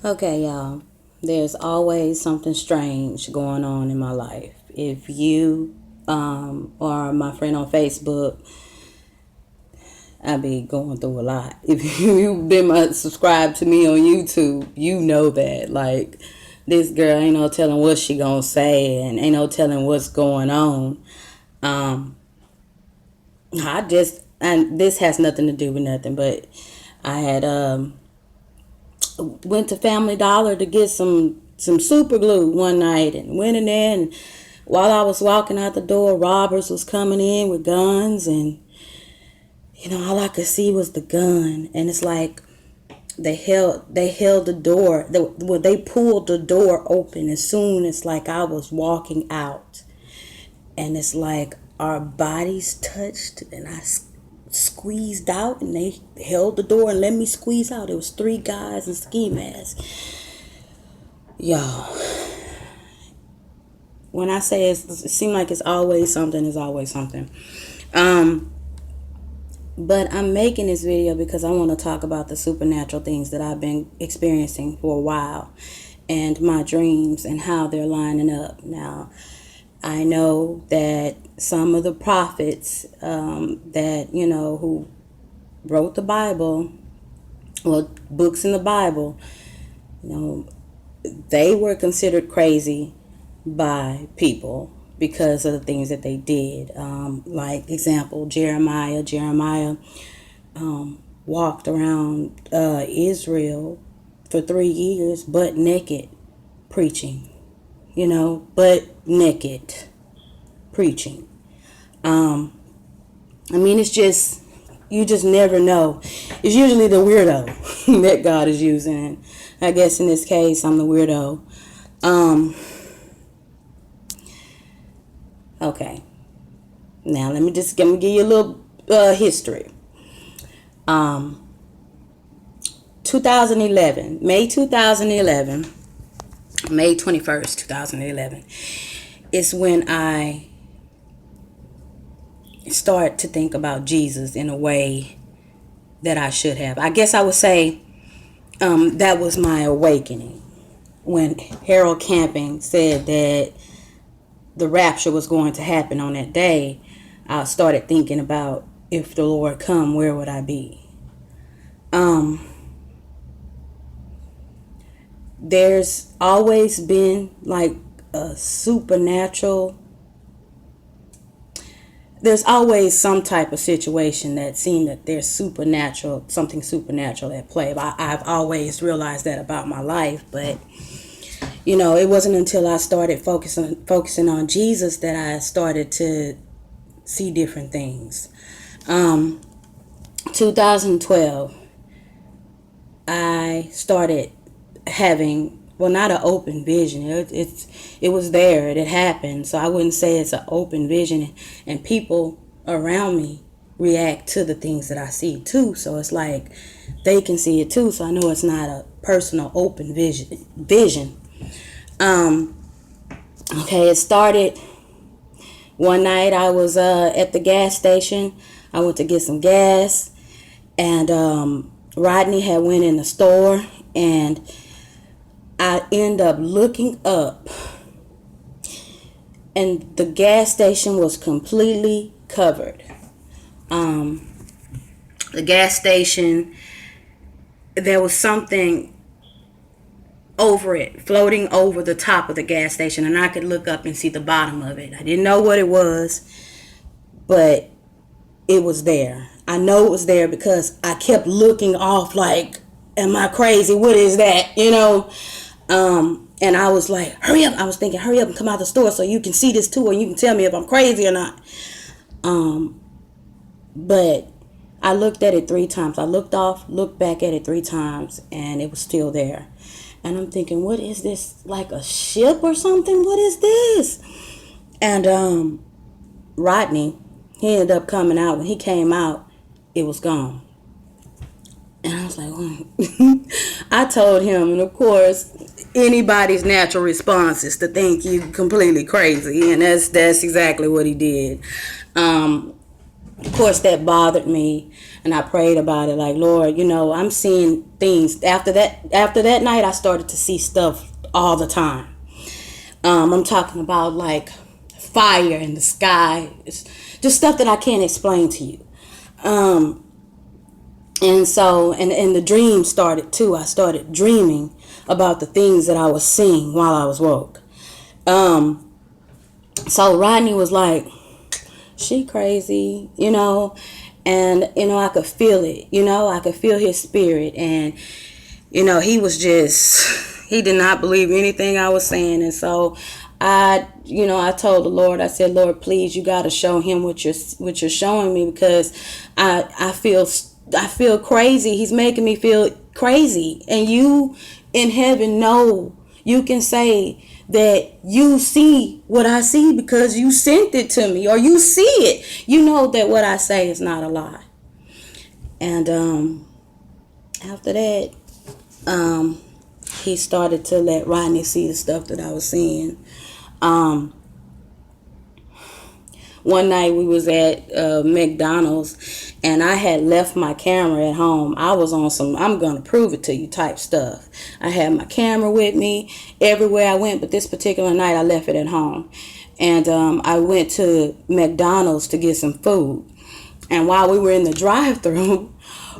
Okay, y'all. There's always something strange going on in my life. If you are my friend on Facebook, I be going through a lot. If you've been subscribed to me on YouTube, you know that. Like, this girl ain't no telling what she gonna say and ain't no telling what's going on. Um, and this has nothing to do with nothing, but I had went to Family Dollar to get some super glue one night and went in there, and while I was walking out the door, robbers was coming in with guns, and all I could see was the gun. And it's like they held the door. They pulled the door open as soon as like I was walking out, and it's like our bodies touched, and I squeezed out, and they held the door and let me squeeze out. It was three guys in ski masks. Y'all, when I say it seems like it's always something, it's always something. But I'm making this video because I want to talk about the supernatural things that I've been experiencing for a while, and my dreams and how they're lining up. Now, I know that some of the prophets that, who wrote the Bible, well, books in the Bible, they were considered crazy by people because of the things that they did. Like, example, Jeremiah. Jeremiah walked around Israel for 3 years butt naked preaching. Butt naked preaching. It's just, you just never know. It's usually the weirdo that God is using. I guess in this case, I'm the weirdo. Okay. Now, let me give you a little history. 2011, May 2011, May 21st, 2011, is when I start to think about Jesus in a way that I should have. I guess I would say that was my awakening. When Harold Camping said that the rapture was going to happen on that day, I started thinking about, if the Lord come, where would I be? There's always been like a supernatural. There's always some type of situation that seemed that there's something supernatural at play. I've always realized that about my life, but it wasn't until I started focusing on Jesus that I started to see different things. 2012, I started having, well, not an open vision. It was there. It had happened. So I wouldn't say it's an open vision. And people around me react to the things that I see too. So it's like they can see it too. So I know it's not a personal open vision. Okay, it started one night. I was at the gas station. I went to get some gas, and Rodney had went in the store, and I end up looking up, and the gas station was completely covered. The gas station, there was something over it, floating over the top of the gas station, and I could look up and see the bottom of it. I didn't know what it was, but it was there. I know it was there because I kept looking off like, am I crazy? What is that? And I was like, hurry up. I was thinking, hurry up and come out of the store so you can see this too, and you can tell me if I'm crazy or not. But I looked at it 3 times. I looked off, looked back at it 3 times, and it was still there. And I'm thinking, what is this? Like a ship or something? What is this? And Rodney, he ended up coming out. When he came out, it was gone. And I was like, I told him, and of course, anybody's natural response is to think you completely crazy, and that's exactly what he did. Of course, that bothered me. and I prayed about it. Like, Lord, I'm seeing things. After that night, I started to see stuff all the time. I'm talking about like fire in the sky. It's just stuff that I can't explain to you. And so, and the dream started too. I started dreaming about the things that I was seeing while I was woke. So Rodney was like, she crazy, and, I could feel it, I could feel his spirit. And, he was just, he did not believe anything I was saying. And so I told the Lord, I said, Lord, please, you got to show him what you're showing me, because I feel crazy. He's making me feel crazy. And you in heaven know, you can say that you see what I see because you sent it to me, or you see it. You know that what I say is not a lie. And after that, he started to let Rodney see the stuff that I was seeing. One night we was at McDonald's, and I had left my camera at home. I was on some I'm gonna prove it to you type stuff. I had my camera with me everywhere I went, but this particular night I left it at home. And I went to McDonald's to get some food. And while we were in the drive-thru,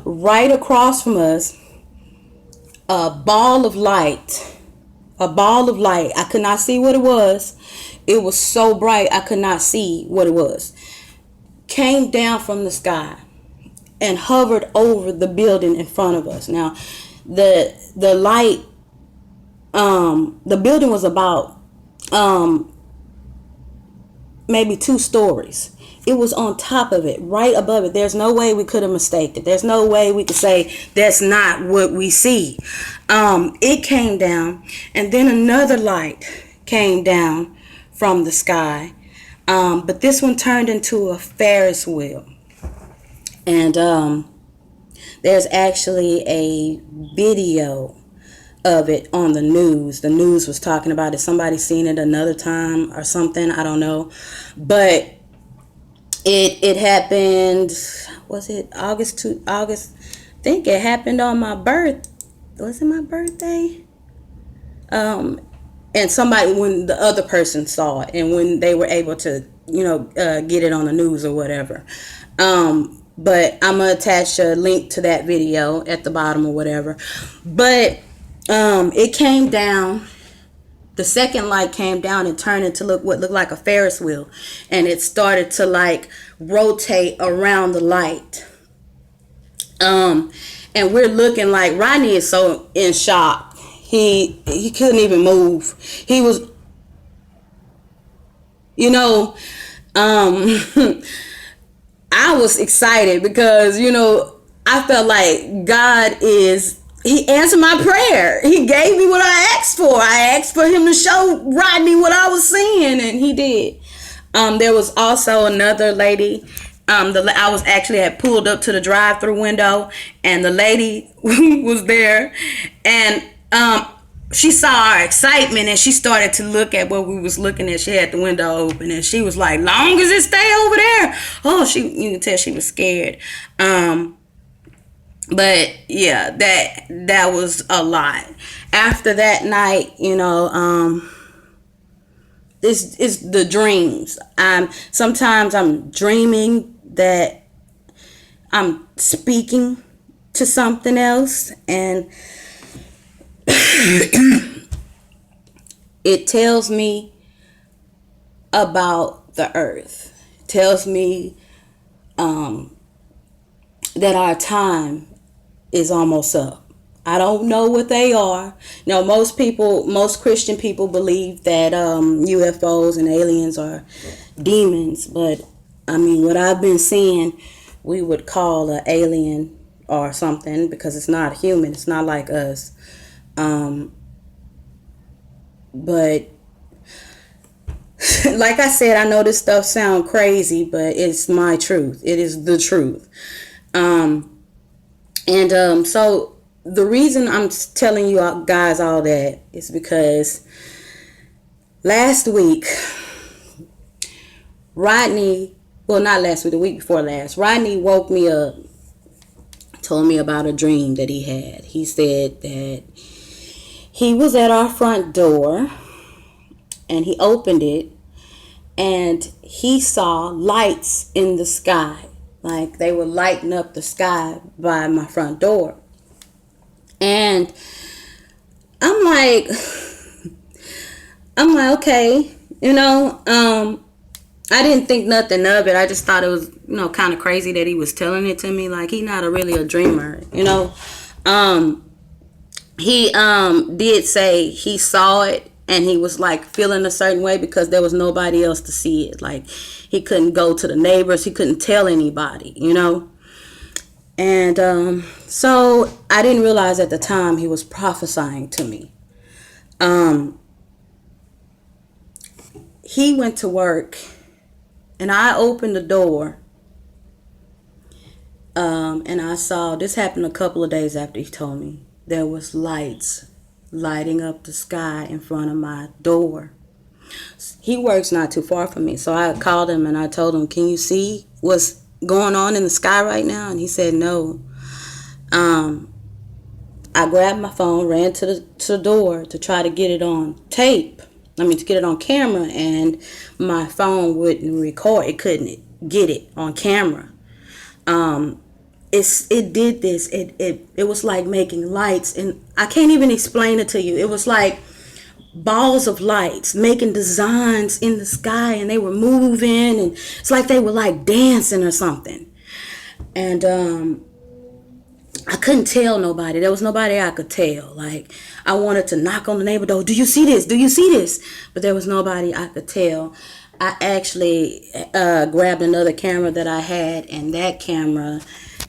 right across from us, a ball of light. I could not see what it was. It was so bright I could not see what it was. Came down from the sky and hovered over the building in front of us. Now, the light, the building was about maybe 2 stories. It was on top of it, right above it. There's no way we could have mistaken it. There's no way we could say that's not what we see. It came down, and then another light came down from the sky, but this one turned into a Ferris wheel. And there's actually a video of it on the news. The news was talking about it. Somebody seen it another time or something, I don't know. But it happened, was it August? I think it happened on my was it my birthday? And somebody, when the other person saw it, and when they were able to, get it on the news or whatever. But I'm going to attach a link to that video at the bottom or whatever. But it came down. The second light came down and turned into what looked like a Ferris wheel. And it started to like rotate around the light. And we're looking like, Rodney is so in shock. He couldn't even move. He was, I was excited because, I felt like He answered my prayer. He gave me what I asked for. I asked for him to show Rodney what I was seeing, and he did. There was also another lady. I was actually had pulled up to the drive-through window, and the lady was there, and she saw our excitement, and she started to look at what we was looking at. She had the window open, and she was like, "Long as it stay over there." Oh, you can tell she was scared. But yeah, that was a lot. After that night, this is the dreams. Sometimes I'm dreaming that I'm speaking to something else, and it tells me about the earth. It tells me that our time is almost up. I don't know what they are. Most Christian people believe that UFOs and aliens are demons, but what I've been seeing, we would call an alien or something, because it's not human. It's not like us. But like I said, I know this stuff sounds crazy, but it's my truth. It is the truth. So the reason I'm telling you guys all that is because last week, Rodney, well, not last week, the week before last, Rodney woke me up told me about a dream that he had. He said that he was at our front door and he opened it and he saw lights in the sky. Like they were lighting up the sky by my front door. And I'm like, okay, I didn't think nothing of it. I just thought it was, kind of crazy that he was telling it to me. Like, he not really a dreamer, He did say he saw it and he was like feeling a certain way because there was nobody else to see it. Like, he couldn't go to the neighbors. He couldn't tell anybody, And so I didn't realize at the time he was prophesying to me. He went to work and I opened the door. And I saw, this happened a couple of days after he told me, there was lights lighting up the sky in front of my door. He works not too far from me. So I called him and I told him, can you see what's going on in the sky right now? And he said no. I grabbed my phone, ran to the door to try to get it on tape. To get it on camera, and my phone wouldn't record. It couldn't get it on camera. It did this. It was like making lights, and I can't even explain it to you. It was like balls of lights making designs in the sky, and they were moving, and it's like they were like dancing or something. And I couldn't tell nobody. There was nobody I could tell. Like, I wanted to knock on the neighbor door. Do you see this? Do you see this? But there was nobody I could tell. I actually grabbed another camera that I had, and that camera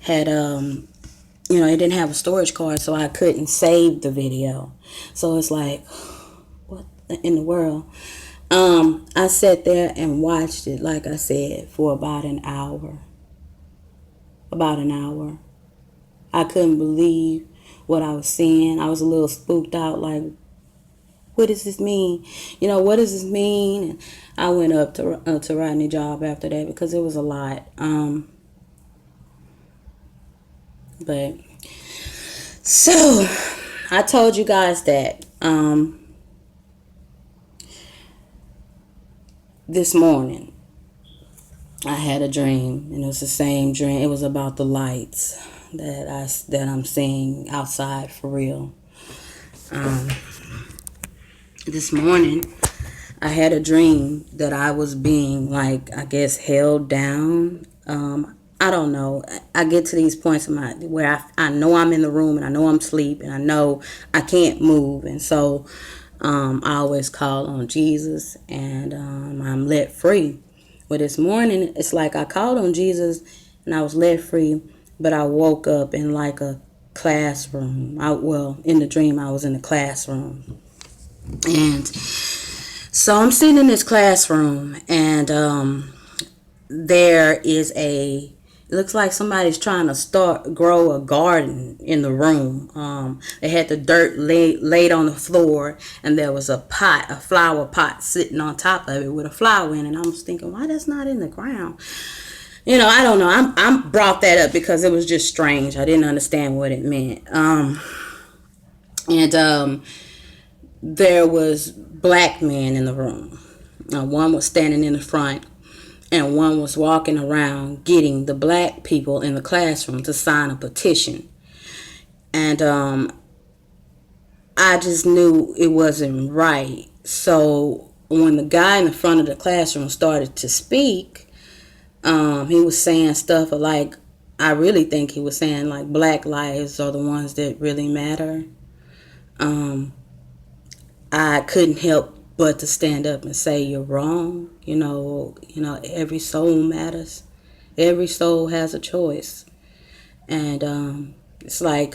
had, it didn't have a storage card, so I couldn't save the video. So it's like, what in the world? I sat there and watched it, like I said, for about an hour. I couldn't believe what I was seeing. I was a little spooked out, like, what does this mean? What does this mean? And I went up to Rodney job after that because it was a lot. But so I told you guys that this morning I had a dream, and it was the same dream. It was about the lights that I'm seeing outside for real. This morning I had a dream that I was being, like, I guess, held down. I don't know. I get to these points in where I know I'm in the room and I know I'm asleep and I know I can't move, and so I always call on Jesus, and I'm let free. Well, this morning it's like I called on Jesus and I was let free, but I woke up in like a classroom. In the dream I was in a classroom. And so I'm sitting in this classroom, and there is it looks like somebody's trying to grow a garden in the room. They had the dirt laid on the floor, and there was a flower pot sitting on top of it with a flower in it. And I was thinking, why that's not in the ground? I don't know. I brought that up because it was just strange. I didn't understand what it meant. There was black men in the room. One was standing in the front, and one was walking around getting the black people in the classroom to sign a petition. And I just knew it wasn't right. So when the guy in the front of the classroom started to speak, he was saying stuff like, I really think he was saying like black lives are the ones that really matter. I couldn't help but to stand up and say, you're wrong. Every soul matters. Every soul has a choice. And it's like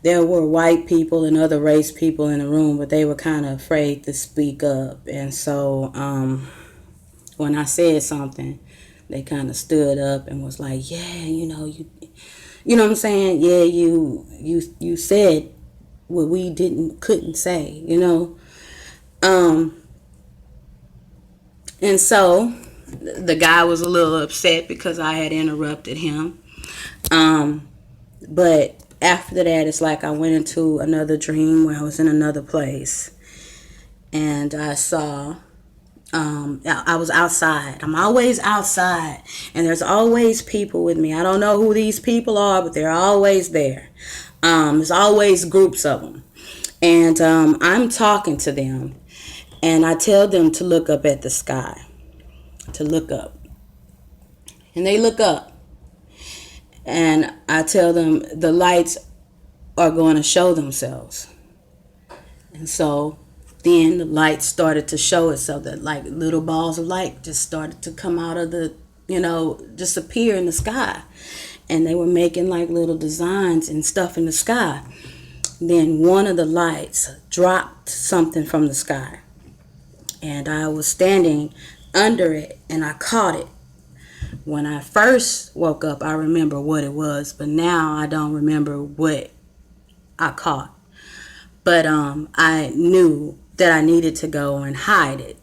there were white people and other race people in the room, but they were kind of afraid to speak up. And so when I said something, they kind of stood up and was like, yeah, you know what I'm saying? Yeah, you said what we couldn't say, And so the guy was a little upset because I had interrupted him. But after that, it's like I went into another dream where I was in another place, and I saw, I was outside. I'm always outside, and there's always people with me. I don't know who these people are, but they're always there. There's always groups of them, and I'm talking to them, and I tell them to look up at the sky, to look up, and they look up, and I tell them the lights are going to show themselves. And so then the light started to show itself, that like little balls of light just started to come out of the, just appear in the sky. And they were making like little designs and stuff in the sky. Then one of the lights dropped something from the sky, and I was standing under it, and I caught it. When I first woke up, I remember what it was, but now I don't remember what I caught. But I knew that I needed to go and hide it.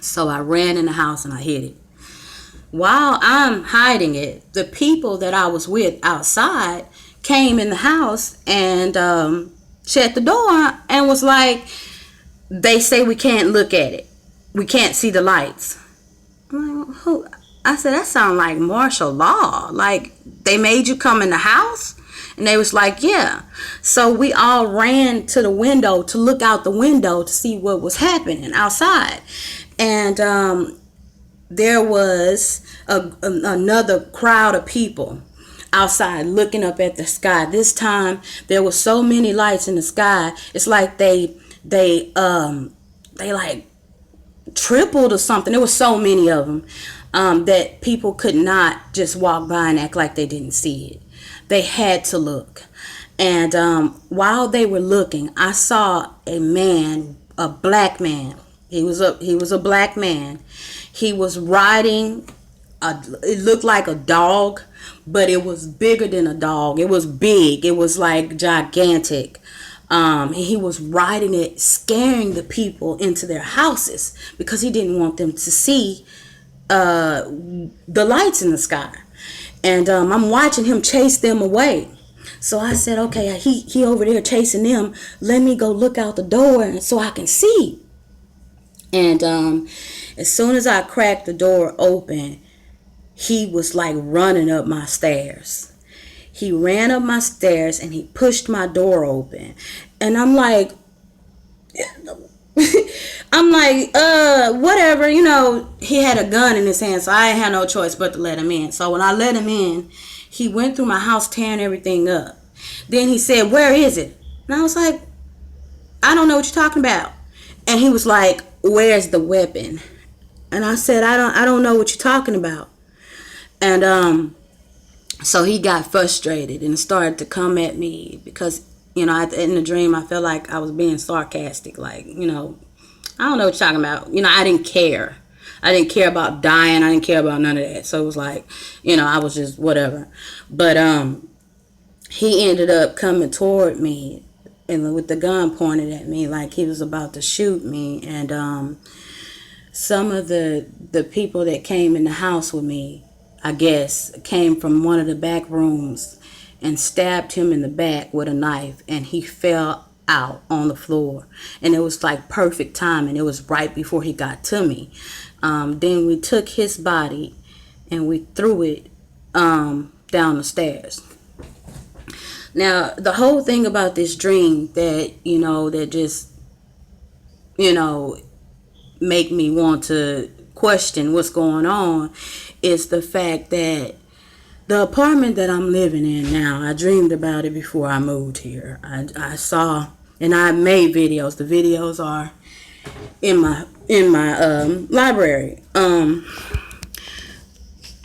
So I ran in the house and I hid it. While I'm hiding it, the people that I was with outside came in the house and shut the door and was like, they say we can't look at it. We can't see the lights. I'm like, who? I said, that sounds like martial law. Like, they made you come in the house? And they was like, yeah. So we all ran to the window to look out the window to see what was happening outside. And there was another crowd of people outside looking up at the sky. This time there were so many lights in the sky. It's like they like tripled or something. There were so many of them that people could not just walk by and act like they didn't see it. They had to look. And while they were looking, I saw a man, a black man. He was a black man. He was riding it looked like a dog, but it was bigger than a dog. It was big. It was like gigantic. He was riding it, scaring the people into their houses because he didn't want them to see the lights in the sky. And I'm watching him chase them away. So I said, okay, he over there chasing them. Let me go look out the door so I can see. And as soon as I cracked the door open, he was like running up my stairs. He ran up my stairs and he pushed my door open. And I'm like, whatever, he had a gun in his hand, so I had no choice but to let him in. So when I let him in, he went through my house tearing everything up. Then he said, where is it? And I was like, I don't know what you're talking about. And he was like, where's the weapon? And I said, I don't know what you're talking about. And so he got frustrated and started to come at me because, in the dream, I felt like I was being sarcastic. Like, I don't know what you're talking about. I didn't care. I didn't care about dying. I didn't care about none of that. So it was like, I was just whatever. But he ended up coming toward me and with the gun pointed at me like he was about to shoot me. And some of the people that came in the house with me, I guess, came from one of the back rooms and stabbed him in the back with a knife, and he fell out on the floor. And it was like perfect timing. It was right before he got to me. Then we took his body and we threw it down the stairs. Now, the whole thing about this dream that, that just, make me want to question what's going on is the fact that the apartment that I'm living in now, I dreamed about it before I moved here. I saw, and I made videos. The videos are in my library.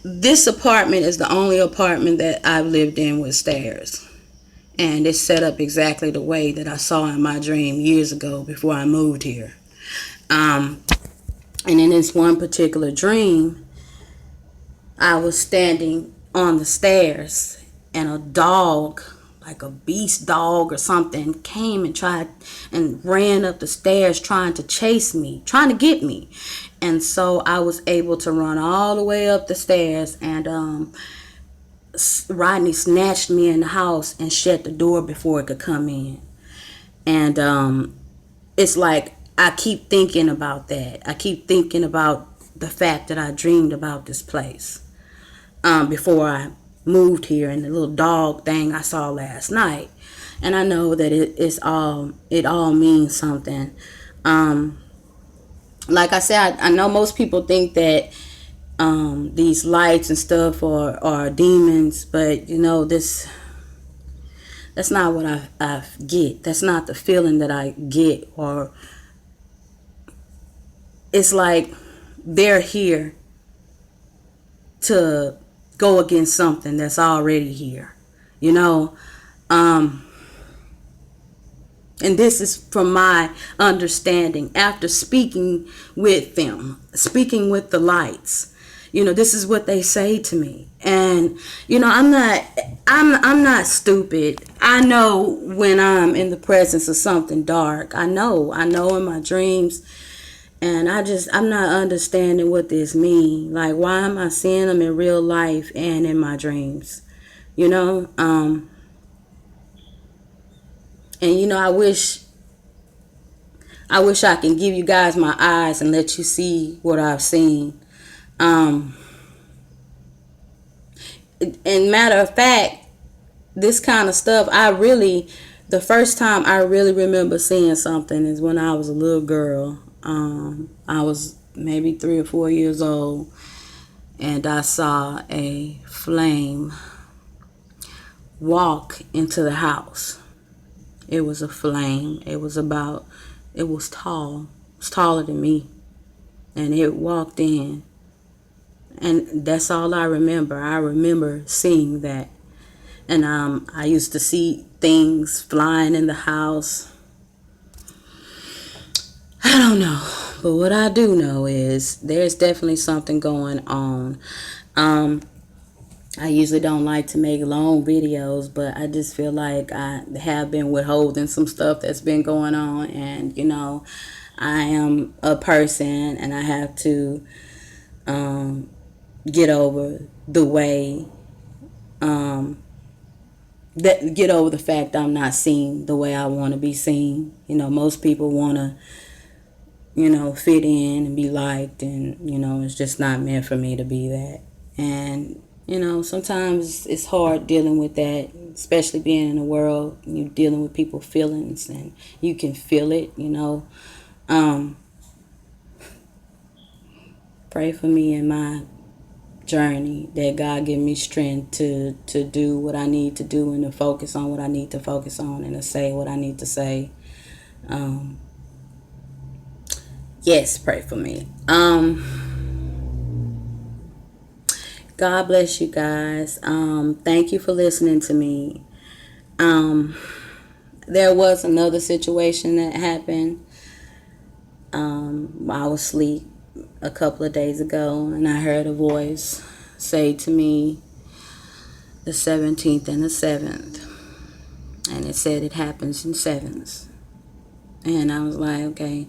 This apartment is the only apartment that I've lived in with stairs. And it's set up exactly the way that I saw in my dream years ago before I moved here. And in this one particular dream, I was standing on the stairs and a dog, like a beast dog or something, came and tried and ran up the stairs trying to chase me, trying to get me. And so I was able to run all the way up the stairs and Rodney snatched me in the house and shut the door before it could come in. And it's like I keep thinking about that. I keep thinking about the fact that I dreamed about this place before I moved here, and the little dog thing I saw last night. And I know that it all means something. Like I said, I know most people think that these lights and stuff are demons, but that's not what I get. That's not the feeling that I get. Or it's like they're here to go against something that's already here, you know. And this is from my understanding after speaking with them, speaking with the lights. This is what they say to me. And I'm not stupid. I know when I'm in the presence of something dark. I know in my dreams. And I'm not understanding what this means. Like, why am I seeing them in real life and in my dreams? And I wish I can give you guys my eyes and let you see what I've seen. And matter of fact, this kind of stuff, the first time I really remember seeing something is when I was a little girl. I was maybe 3 or 4 years old, and I saw a flame walk into the house. It was a flame. It was tall. It was taller than me. And it walked in. And that's all I remember. I remember seeing that. And I used to see things flying in the house. I don't know. But what I do know is there's definitely something going on. I usually don't like to make long videos, but I just feel like I have been withholding some stuff that's been going on. And, I am a person, and I have to get over the way, get over the fact I'm not seen the way I want to be seen. Most people want to, fit in and be liked, and, it's just not meant for me to be that. And, sometimes it's hard dealing with that, especially being in the world, you're dealing with people's feelings, and you can feel it, Pray for me in my journey, that God give me strength to do what I need to do, and to focus on what I need to focus on, and to say what I need to say. Yes, pray for me. God bless you guys. Thank you for listening to me. There was another situation that happened. I was asleep a couple of days ago, and I heard a voice say to me the 17th and the 7th. And it said it happens in sevens. And I was like, okay.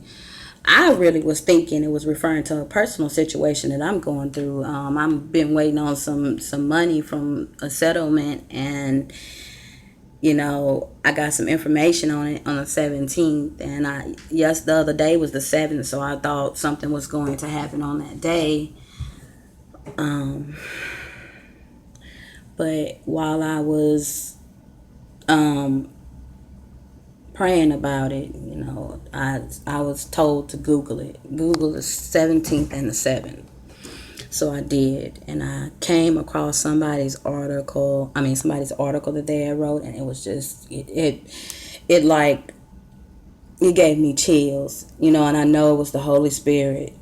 I really was thinking it was referring to a personal situation that I'm going through. I've been waiting on some money from a settlement, and I got some information on it on the 17th, and the other day was the 7th, so I thought something was going to happen on that day. But while I was praying about it, I was told to Google it. Google the 17th and the 7th. So I did, and I came across somebody's article that they had wrote, and it was just it gave me chills, and I know it was the Holy Spirit.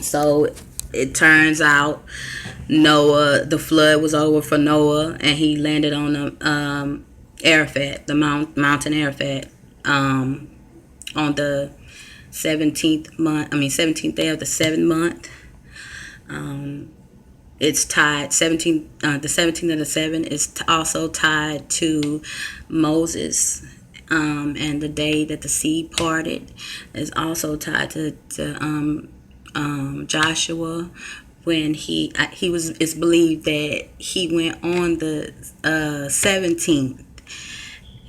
So it turns out the flood was over for Noah, and he landed on the Arafat, the mountain Arafat, on the 17th day of the 7th month. It's tied, the 17th and the 7th is also tied to Moses, and the day that the sea parted is also tied to Joshua when he was, it's believed that he went on the 17th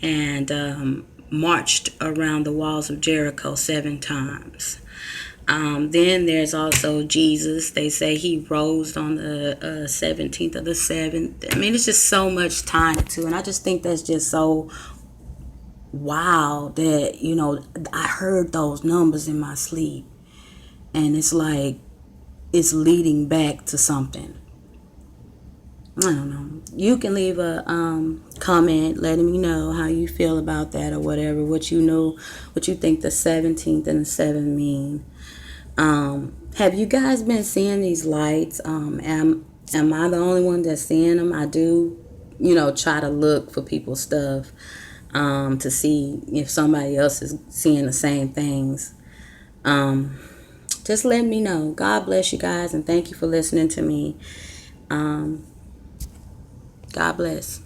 and marched around the walls of Jericho 7 times. Then there's also Jesus. They say he rose on the 17th of the 7th. I mean, it's just so much time to, and I just think that's just so wow that, you know, I heard those numbers in my sleep, and it's like it's leading back to something. I don't know. You can leave a comment letting me know how you feel about that or whatever, what you know, what you think the 17th and the 7 mean. Have you guys been seeing these lights? Am I the only one that's seeing them? I do, you know, try to look for people's stuff to see if somebody else is seeing the same things. Just let me know. God bless you guys, and thank you for listening to me. God bless.